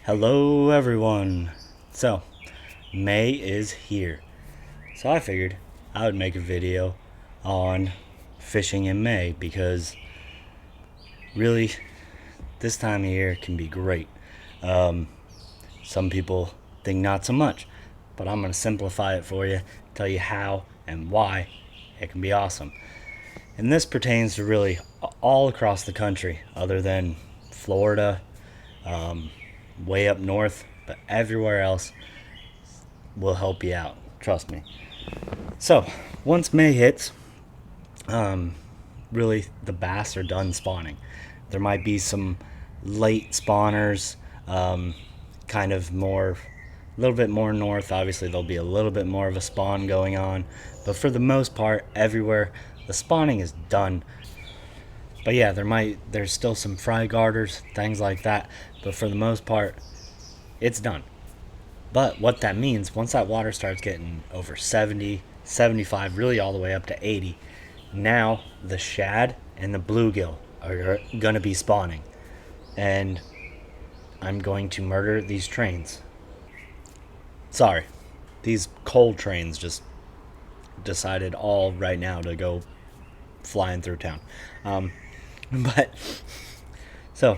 Hello everyone. So, May is here. So I figured I would make a video on fishing in May because really this time of year can be great. Some people think not so much, but I'm going to simplify it for you, tell you how and why it can be awesome. And this pertains to really all across the country other than Florida, way up north, but everywhere else will help you out. Trust me. So, once May hits, really the bass are done spawning. There might be some late spawners, kind of more, a little bit more north. Obviously, there'll be a little bit more of a spawn going on, but for the most part, everywhere the spawning is done. But yeah, there's still some fry garters, things like that, but for the most part, it's done. But what that means, once that water starts getting over 70, 75, really all the way up to 80, now the shad and the bluegill are going to be spawning. And I'm going to murder these trains. Sorry, these cold trains just decided all right now to go flying through town. But, so,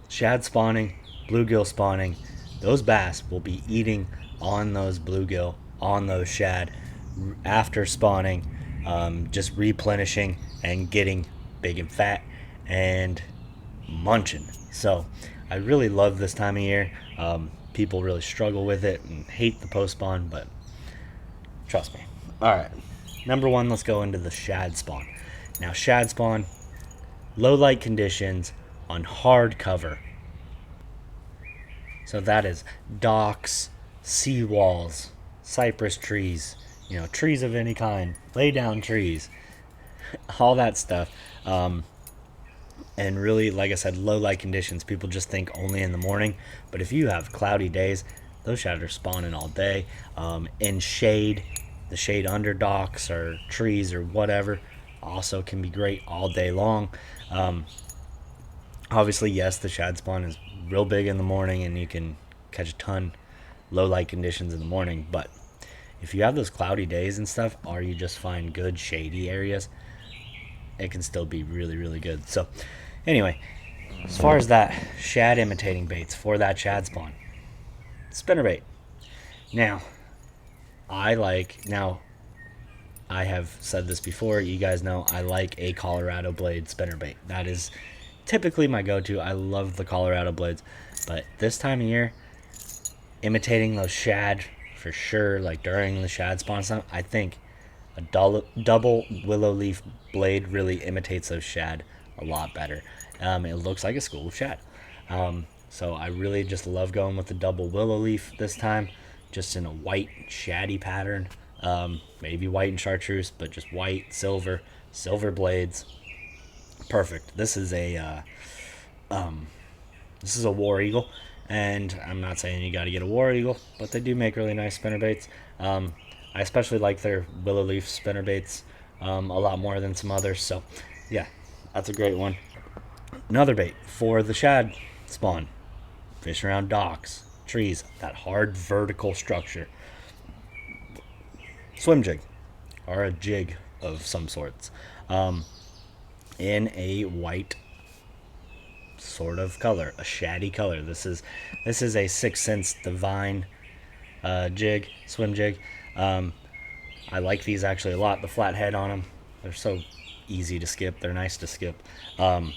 shad spawning, bluegill spawning, those bass will be eating on those bluegill, on those shad after spawning, just replenishing and getting big and fat and munching. So I really love this time of year. People really struggle with it and hate the post spawn, but trust me. All right, number one, let's go into the shad spawn. Now, shad spawn, low light conditions on hard cover. So that is docks, seawalls, cypress trees, trees of any kind, lay down trees, all that stuff. And really, like I said, low light conditions. People just think only in the morning, but if you have cloudy days, those shad are spawning all day. In shade, the shade under docks or trees or whatever also can be great all day long. Obviously, yes, the shad spawn is real big in the morning and you can catch a ton low light conditions in the morning, but if you have those cloudy days and stuff, or you just find good shady areas, it can still be really, really good. So anyway, as far as that shad imitating baits for that shad spawn, spinnerbait. Now I have said this before, you guys know I like a Colorado blade spinnerbait. That is typically my go-to. I love the Colorado blades, but this time of year, imitating those shad for sure, like during the shad spawn time, I think a double willow leaf blade really imitates those shad a lot better. It looks like a school of shad. So I really just love going with the double willow leaf this time, just in a white shaddy pattern. Maybe white and chartreuse, but just white, silver blades. Perfect. This is a war eagle, and I'm not saying you got to get a war eagle, but they do make really nice spinnerbaits. I especially like their willow leaf spinnerbaits a lot more than some others. So yeah, that's a great one. Another bait for the shad spawn: fish around docks, trees, that hard vertical structure. Swim jig, or a jig of some sorts, in a white sort of color, a shaddy color. This is a 6th Sense Divine jig, swim jig. I like these actually a lot. The flat head on them, they're so easy to skip. They're nice to skip, and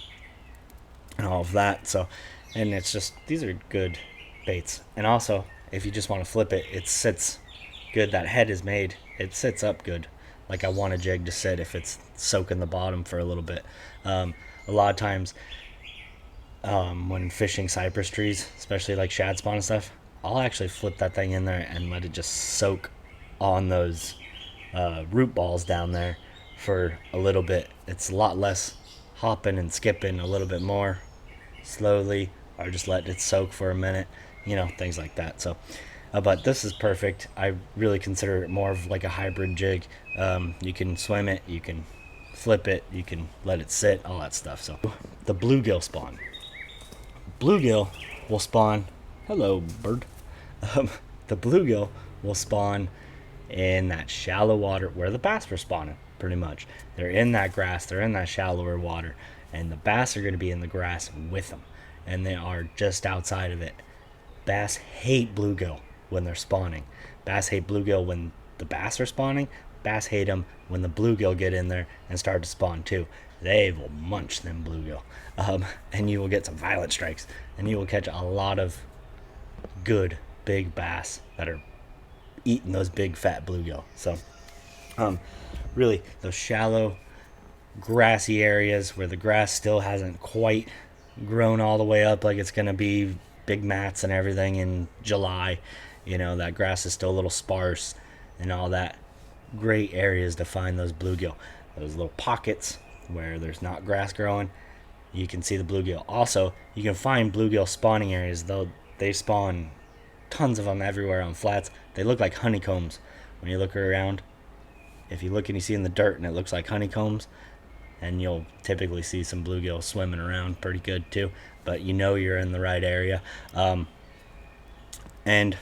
all of that. So, and it's just, these are good baits. And also, if you just want to flip it, it sits good. That head is made, it sits up good. Like I want a jig to sit if it's soaking the bottom for a little bit. A lot of times, when fishing cypress trees, especially like shad spawn and stuff, I'll actually flip that thing in there and let it just soak on those root balls down there for a little bit. It's a lot less hopping and skipping, a little bit more slowly, or just let it soak for a minute, things like that. So but this is perfect. I really consider it more of like a hybrid jig. You can swim it, you can flip it, you can let it sit, all that stuff. So the bluegill spawn. Bluegill will spawn Hello, bird. Um, the bluegill will spawn in that shallow water where the bass were spawning, pretty much. They're in that grass, they're in that shallower water, and the bass are going to be in the grass with them, and they are just outside of it. Bass hate bluegill when they're spawning. Bass hate bluegill when the bass are spawning. Bass hate them when the bluegill get in there and start to spawn too. They will munch them bluegill, and you will get some violent strikes, and you will catch a lot of good big bass that are eating those big fat bluegill. So, really, those shallow, grassy areas where the grass still hasn't quite grown all the way up like it's gonna be big mats and everything in July. That grass is still a little sparse and all that. Great areas to find those bluegill. Those little pockets where there's not grass growing, you can see the bluegill. Also, you can find bluegill spawning areas, though they spawn tons of them everywhere on flats. They look like honeycombs when you look around. If you look and you see in the dirt and it looks like honeycombs, and you'll typically see some bluegill swimming around pretty good too, but you're in the right area. And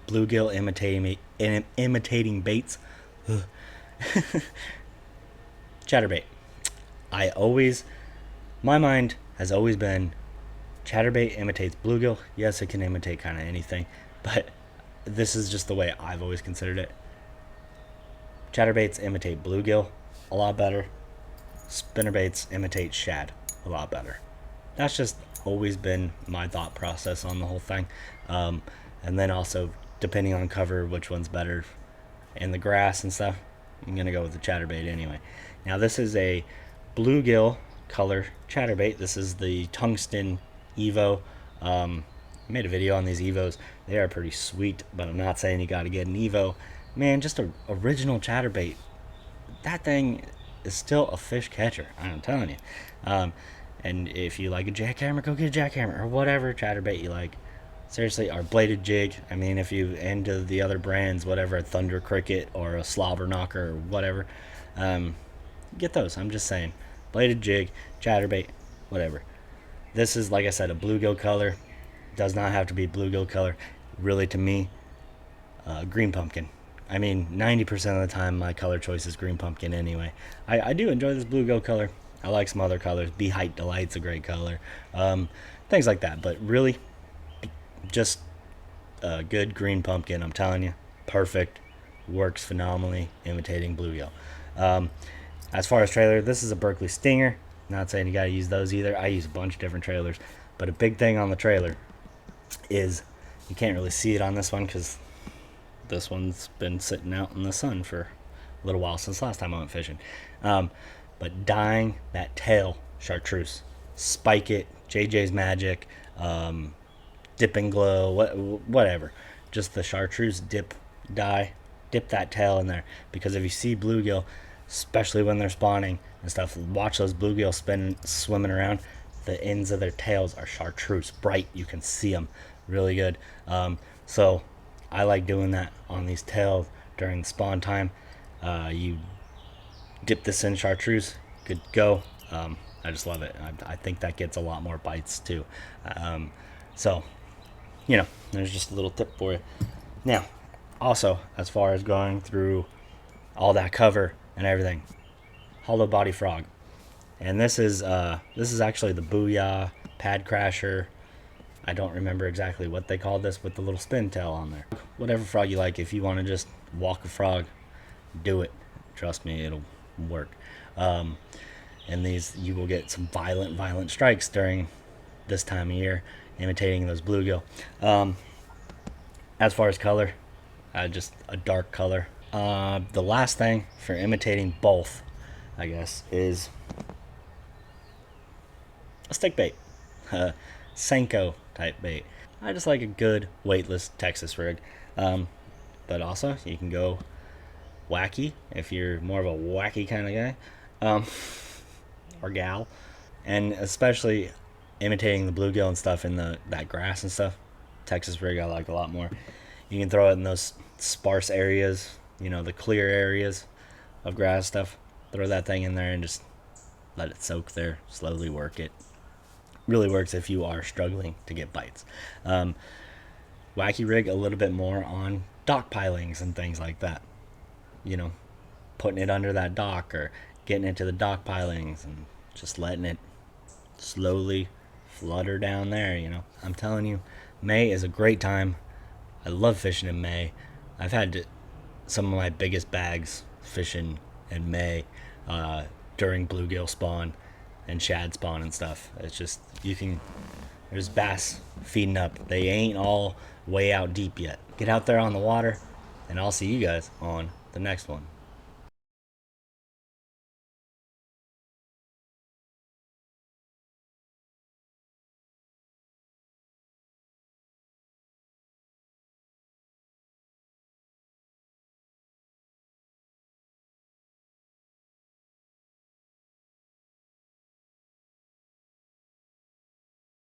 bluegill imitating baits. Chatterbait. My mind has always been chatterbait imitates bluegill. Yes, it can imitate kind of anything, but this is just the way I've always considered it. Chatterbaits imitate bluegill a lot better. Spinnerbaits imitate shad a lot better. That's just always been my thought process on the whole thing. And then also, depending on cover, which one's better in the grass and stuff, I'm going to go with the chatterbait anyway. Now, this is a bluegill color chatterbait. This is the tungsten Evo. I made a video on these Evos. They are pretty sweet, but I'm not saying you got to get an Evo. Man, just a original chatterbait. That thing is still a fish catcher, I'm telling you. And if you like a jackhammer, go get a jackhammer or whatever chatterbait you like. Seriously, our bladed jig. I mean, if you into the other brands, whatever, a Thunder Cricket or a Slobber Knocker or whatever, get those. I'm just saying, bladed jig, chatterbait, whatever. This is, like I said, a bluegill color. Does not have to be bluegill color. Really, to me, green pumpkin. I mean, 90% of the time, my color choice is green pumpkin anyway. I do enjoy this bluegill color. I like some other colors. Bee Height Delight's a great color. Things like that. But really, just a good green pumpkin, I'm telling you. Perfect. Works phenomenally imitating bluegill. As far as trailer, this is a Berkeley Stinger. Not saying you got to use those either. I use a bunch of different trailers. But a big thing on the trailer is you can't really see it on this one because this one's been sitting out in the sun for a little while since last time I went fishing. But dyeing that tail chartreuse, spike it, JJ's Magic, dip and glow, whatever. Just the chartreuse dip that tail in there. Because if you see bluegill, especially when they're spawning and stuff, watch those bluegill swimming around. The ends of their tails are chartreuse, bright. You can see them really good. So I like doing that on these tails during the spawn time. You dip this in chartreuse, good to go. I just love it. I think that gets a lot more bites too. So, there's just a little tip for you. Now, also, as far as going through all that cover and everything, hollow body frog. And this is actually the Booyah Pad Crasher. I don't remember exactly what they called this with the little spin tail on there. Whatever frog you like. If you want to just walk a frog, do it. Trust me, it'll work. And these, you will get some violent strikes during this time of year, imitating those bluegill. As far as color, just a dark color. The last thing for imitating both, I guess, is a stick bait. Senko type bait. I just like a good weightless Texas rig. But also, you can go wacky if you're more of a wacky kind of guy, or gal. And especially imitating the bluegill and stuff in that grass and stuff. Texas rig I like a lot more. You can throw it in those sparse areas, the clear areas of grass stuff. Throw that thing in there and just let it soak there. Slowly work it. really works if you are struggling to get bites. Wacky rig a little bit more on dock pilings and things like that. You know, putting it under that dock or getting it to the dock pilings and just letting it slowly flutter down there. I'm telling you, May is a great time. I love fishing in May. I've had some of my biggest bags fishing in May during bluegill spawn and shad spawn and stuff. It's just, there's bass feeding up. They ain't all way out deep yet. Get out there on the water, and I'll see you guys on the next one.